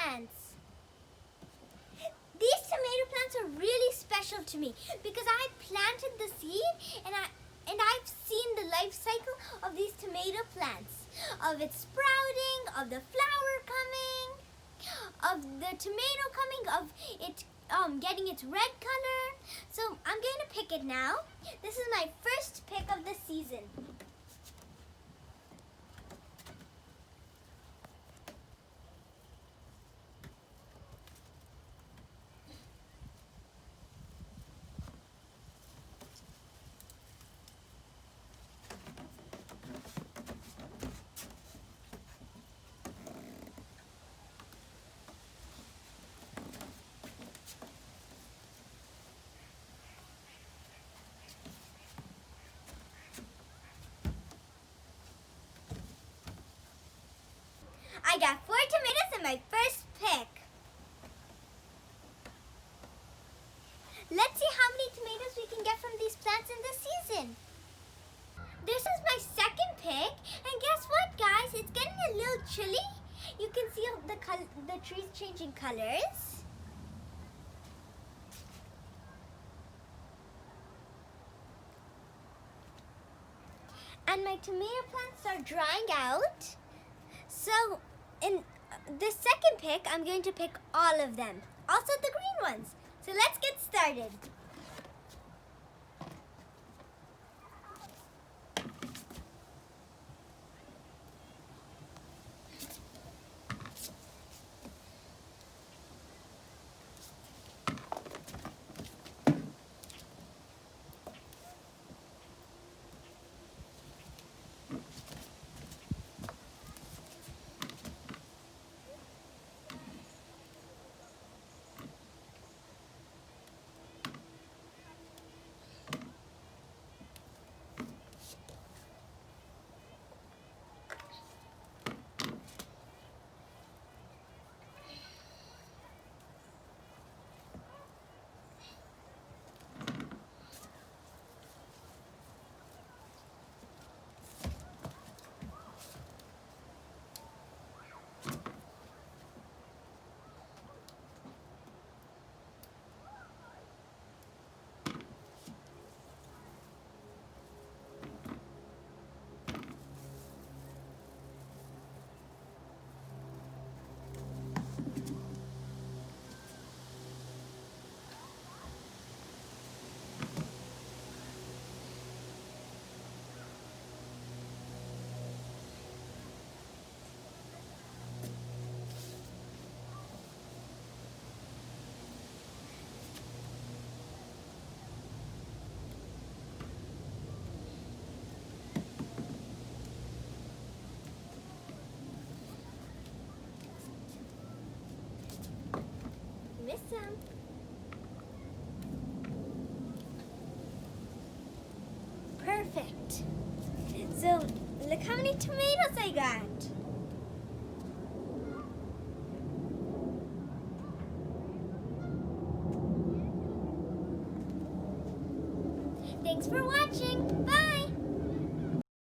plants. These tomato plants are really special to me because I planted the seed and I've seen the life cycle of these tomato plants, of its sprouting, of the flower coming, of the tomato coming, of it getting its red color. So I'm going to pick it now. This is my first pick of the season. I got 4 tomatoes in my first pick. Let's see how many tomatoes we can get from these plants in this season. This is my second pick, and guess what, guys? It's getting a little chilly. You can see the trees changing colors. And my tomato plants are drying out. So in the second pick, I'm going to pick all of them, also the green ones. So let's get started. Missed some. Perfect. So look how many tomatoes I got. Thanks for watching.